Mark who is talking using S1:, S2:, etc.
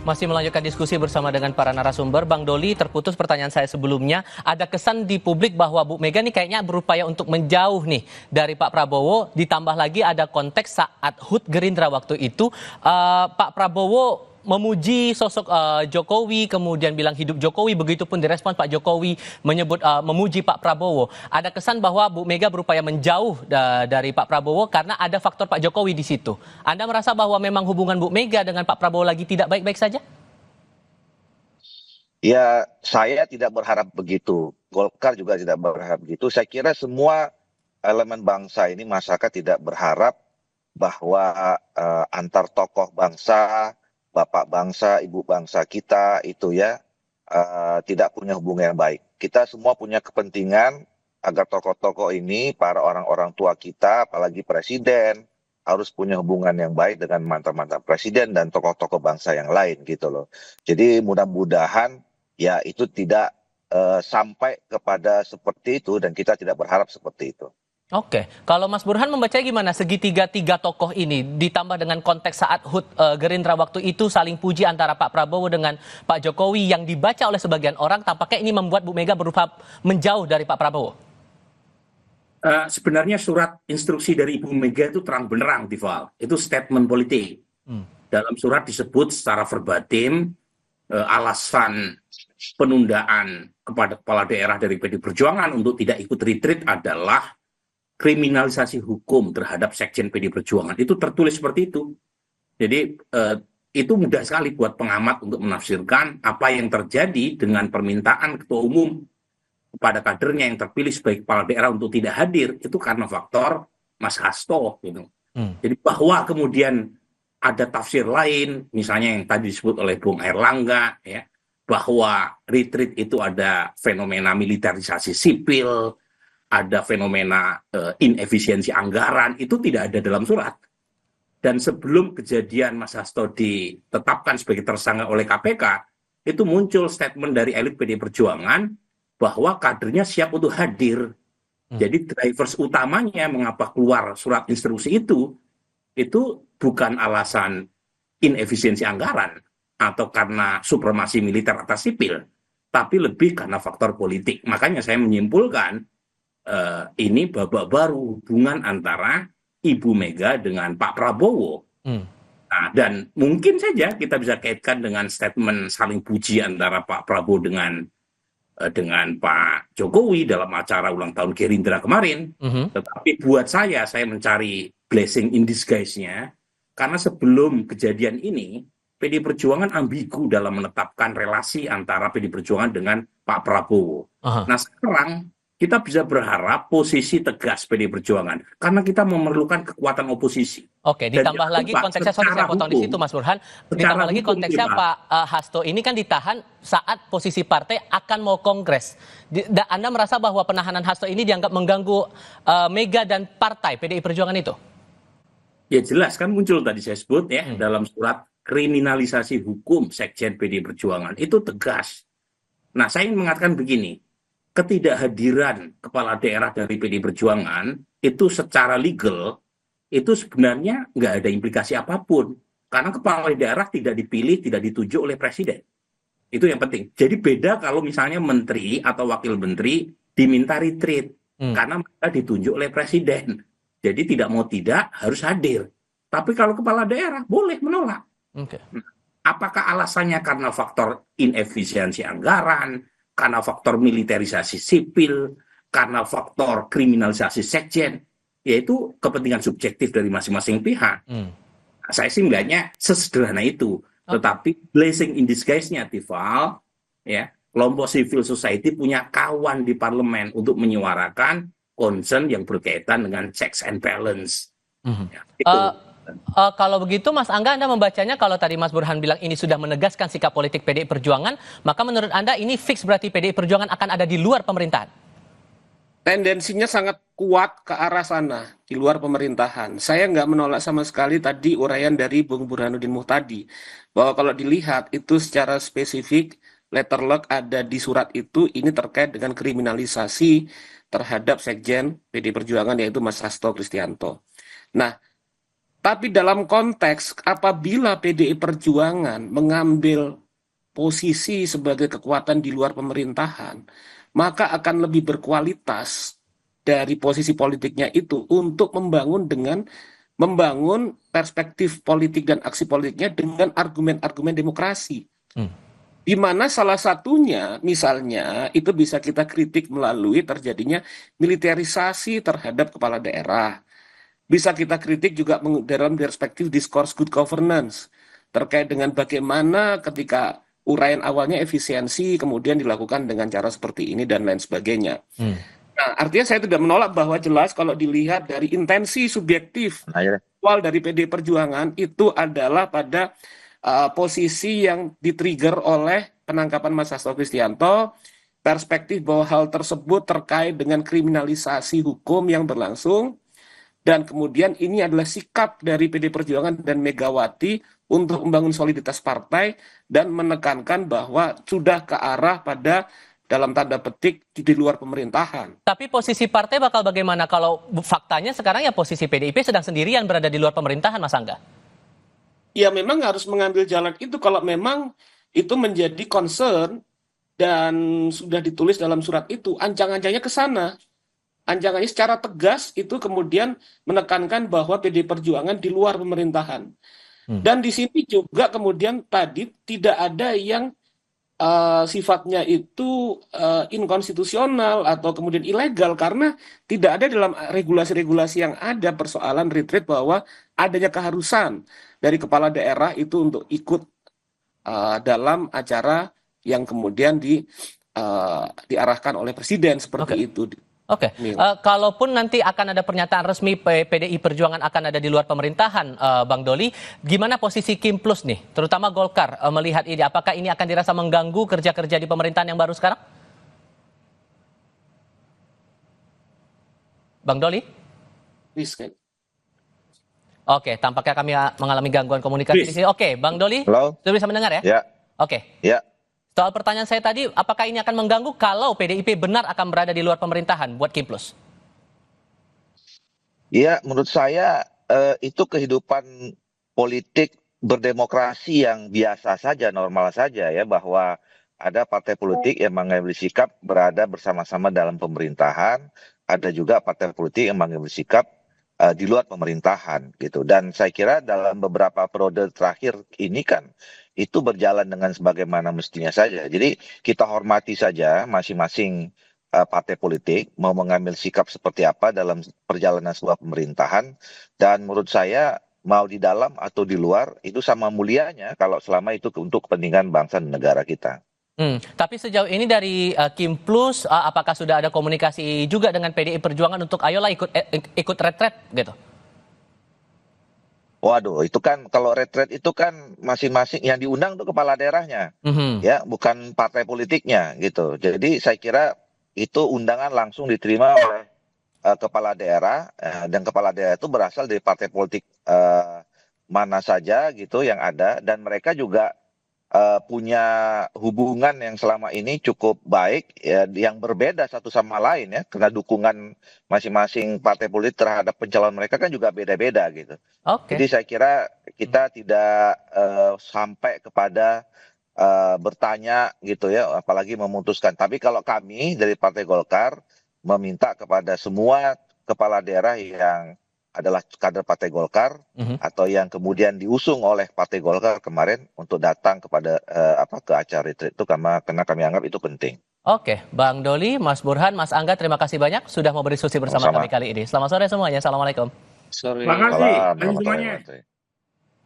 S1: Masih melanjutkan diskusi bersama dengan para narasumber. Bang Doli, terputus pertanyaan saya sebelumnya. Ada kesan di publik bahwa Bu Mega nih kayaknya berupaya untuk menjauh nih dari Pak Prabowo. Ditambah lagi ada konteks saat HUT Gerindra waktu itu. Pak Prabowo memuji sosok Jokowi, kemudian bilang hidup Jokowi, begitupun direspon Pak Jokowi menyebut memuji Pak Prabowo. Ada kesan bahwa Bu Mega berupaya menjauh dari Pak Prabowo karena ada faktor Pak Jokowi di situ. Anda merasa bahwa memang hubungan Bu Mega dengan Pak Prabowo lagi tidak baik-baik saja?
S2: Ya, saya tidak berharap begitu. Golkar juga tidak berharap begitu. Saya kira semua elemen bangsa ini, masyarakat tidak berharap bahwa antar tokoh bangsa, bapak bangsa, ibu bangsa kita itu ya tidak punya hubungan yang baik. Kita semua punya kepentingan agar tokoh-tokoh ini, para orang-orang tua kita, apalagi presiden, harus punya hubungan yang baik dengan mantan-mantan presiden dan tokoh-tokoh bangsa yang lain gitu loh. Jadi mudah-mudahan ya itu tidak sampai kepada seperti itu dan kita tidak berharap seperti itu.
S1: Oke, kalau Mas Burhan membaca gimana segitiga tiga tokoh ini ditambah dengan konteks saat HUT Gerindra waktu itu saling puji antara Pak Prabowo dengan Pak Jokowi yang dibaca oleh sebagian orang tampaknya ini membuat Bu Mega berusaha menjauh dari Pak Prabowo.
S3: Sebenarnya surat instruksi dari Ibu Mega itu terang benderang, Tifal. Itu statement politik. Dalam surat disebut secara verbatim alasan penundaan kepada kepala daerah dari PD Perjuangan untuk tidak ikut retreat adalah kriminalisasi hukum terhadap sekjen PD Perjuangan. Itu tertulis seperti itu. Jadi itu mudah sekali buat pengamat untuk menafsirkan apa yang terjadi dengan permintaan ketua umum kepada kadernya yang terpilih sebagai kepala daerah untuk tidak hadir, itu karena faktor Mas Hasto. Gitu. Jadi bahwa kemudian ada tafsir lain, misalnya yang tadi disebut oleh Bung Airlangga, ya, bahwa retreat itu ada fenomena militerisasi sipil, ada fenomena inefisiensi anggaran, itu tidak ada dalam surat. Dan sebelum kejadian Mas Hasto ditetapkan sebagai tersangka oleh KPK, itu muncul statement dari elit PD Perjuangan bahwa kadernya siap untuk hadir. Jadi drivers utamanya mengapa keluar surat instruksi itu bukan alasan inefisiensi anggaran atau karena supremasi militer atas sipil, tapi lebih karena faktor politik. Makanya saya menyimpulkan ini babak baru hubungan antara Ibu Mega dengan Pak Prabowo. Nah, dan mungkin saja kita bisa kaitkan dengan statement saling puji antara Pak Prabowo dengan Pak Jokowi dalam acara ulang tahun Gerindra kemarin. Tetapi buat saya mencari blessing in disguise-nya karena sebelum kejadian ini PD Perjuangan ambigu dalam menetapkan relasi antara PD Perjuangan dengan Pak Prabowo. Nah sekarang kita bisa berharap posisi tegas PD Perjuangan karena kita memerlukan kekuatan oposisi.
S1: Oke, ditambah lagi konteksnya, sorry saya potong di situ Mas Burhan, ditambah lagi konteksnya Pak Hasto ini kan ditahan saat posisi partai akan mau kongres. Anda merasa bahwa penahanan Hasto ini dianggap mengganggu Mega dan partai PDI Perjuangan itu?
S3: Ya jelas kan muncul tadi saya sebut ya dalam surat kriminalisasi hukum Sekjen PDI Perjuangan itu tegas. Nah saya ingin mengatakan begini, ketidakhadiran kepala daerah dari PDI Perjuangan itu secara legal itu sebenarnya nggak ada implikasi apapun karena kepala daerah tidak dipilih, tidak ditunjuk oleh presiden. Itu yang penting. Jadi beda kalau misalnya menteri atau wakil menteri diminta retreat karena mereka ditunjuk oleh presiden. Jadi tidak mau tidak harus hadir. Tapi kalau kepala daerah boleh menolak. Apakah alasannya karena faktor inefisiensi anggaran, karena faktor militerisasi sipil, karena faktor kriminalisasi sekjen, yaitu kepentingan subjektif dari masing-masing pihak. Saya sih melihatnya sesederhana itu. Tetapi blessing in disguise-nya, Tifal, ya, kelompok civil society punya kawan di parlemen untuk menyuarakan concern yang berkaitan dengan checks and balance. Ya, itu.
S1: Kalau begitu Mas Angga, Anda membacanya kalau tadi Mas Burhan bilang ini sudah menegaskan sikap politik PDI Perjuangan, maka menurut Anda ini fix berarti PDI Perjuangan akan ada di luar pemerintahan?
S4: Tendensinya sangat kuat ke arah sana, di luar pemerintahan. Saya nggak menolak sama sekali tadi uraian dari Bung Burhanuddin Muhtadi, bahwa kalau dilihat itu secara spesifik, letterlock ada di surat itu, ini terkait dengan kriminalisasi terhadap Sekjen PDI Perjuangan, yaitu Mas Hasto Kristianto. Nah, Tapi dalam konteks apabila PDI Perjuangan mengambil posisi sebagai kekuatan di luar pemerintahan, maka akan lebih berkualitas dari posisi politiknya itu untuk membangun perspektif politik dan aksi politiknya dengan argumen-argumen demokrasi. Di mana salah satunya misalnya itu bisa kita kritik melalui terjadinya militerisasi terhadap kepala daerah. Bisa kita kritik juga dalam perspektif diskurs good governance terkait dengan bagaimana ketika uraian awalnya efisiensi kemudian dilakukan dengan cara seperti ini dan lain sebagainya. Nah, artinya saya tidak menolak bahwa jelas kalau dilihat dari intensi subjektif awal dari PD Perjuangan itu adalah pada posisi yang di-trigger oleh penangkapan Mas Hasto Kristianto, perspektif bahwa hal tersebut terkait dengan kriminalisasi hukum yang berlangsung, dan kemudian ini adalah sikap dari PD Perjuangan dan Megawati untuk membangun soliditas partai dan menekankan bahwa sudah ke arah pada dalam tanda petik di luar pemerintahan.
S1: Tapi posisi partai bakal bagaimana kalau faktanya sekarang ya posisi PDIP sedang sendirian berada di luar pemerintahan, Mas Angga?
S4: Ya memang harus mengambil jalan itu kalau memang itu menjadi concern dan sudah ditulis dalam surat itu, ancang-ancangnya ke sana. Anjangannya secara tegas itu kemudian menekankan bahwa PD Perjuangan di luar pemerintahan. Dan di sini juga kemudian tadi tidak ada yang sifatnya itu inkonstitusional atau kemudian ilegal karena tidak ada dalam regulasi-regulasi yang ada persoalan retreat bahwa adanya keharusan dari kepala daerah itu untuk ikut dalam acara yang kemudian diarahkan oleh presiden seperti itu.
S1: Oke. Kalaupun nanti akan ada pernyataan resmi PDI Perjuangan akan ada di luar pemerintahan, Bang Doli, gimana posisi Kim Plus nih, terutama Golkar melihat ini, apakah ini akan dirasa mengganggu kerja-kerja di pemerintahan yang baru sekarang? Bang Doli? Oke, tampaknya kami mengalami gangguan komunikasi di sini. Oke, Bang Doli, sudah bisa mendengar ya?
S2: Ya.
S1: Oke.
S2: Ya.
S1: Soal pertanyaan saya tadi, apakah ini akan mengganggu kalau PDIP benar akan berada di luar pemerintahan buat Kim Plus?
S2: Ya, menurut saya itu kehidupan politik berdemokrasi yang biasa saja, normal saja ya, bahwa ada partai politik yang mengambil sikap berada bersama-sama dalam pemerintahan, ada juga partai politik yang mengambil sikap di luar pemerintahan gitu. Dan saya kira dalam beberapa periode terakhir ini kan itu berjalan dengan sebagaimana mestinya saja. Jadi kita hormati saja masing-masing partai politik mau mengambil sikap seperti apa dalam perjalanan sebuah pemerintahan. Dan menurut saya mau di dalam atau di luar itu sama mulianya kalau selama itu untuk kepentingan bangsa dan negara kita.
S1: Tapi sejauh ini dari Kim Plus, apakah sudah ada komunikasi juga dengan PDI Perjuangan untuk ayolah ikut retret gitu?
S2: Waduh, itu kan kalau retret itu kan masing-masing yang diundang tuh kepala daerahnya, ya, bukan partai politiknya gitu. Jadi saya kira itu undangan langsung diterima oleh kepala daerah dan kepala daerah itu berasal dari partai politik mana saja gitu yang ada dan mereka juga punya hubungan yang selama ini cukup baik ya, yang berbeda satu sama lain ya, karena dukungan masing-masing partai politik terhadap pencalon mereka kan juga beda-beda gitu. Jadi saya kira kita tidak sampai kepada bertanya gitu ya, apalagi memutuskan. Tapi kalau kami dari Partai Golkar meminta kepada semua kepala daerah yang adalah kader Partai Golkar atau yang kemudian diusung oleh Partai Golkar kemarin untuk datang kepada ke acara retreat itu karena kami anggap itu penting.
S1: Oke, Bang Doli, Mas Burhan, Mas Angga, terima kasih banyak sudah mau berdiskusi bersama kami kali ini. Selamat sore semuanya. Assalamualaikum.
S4: Sorry.
S3: Terima kasih
S2: Salam,
S3: semuanya.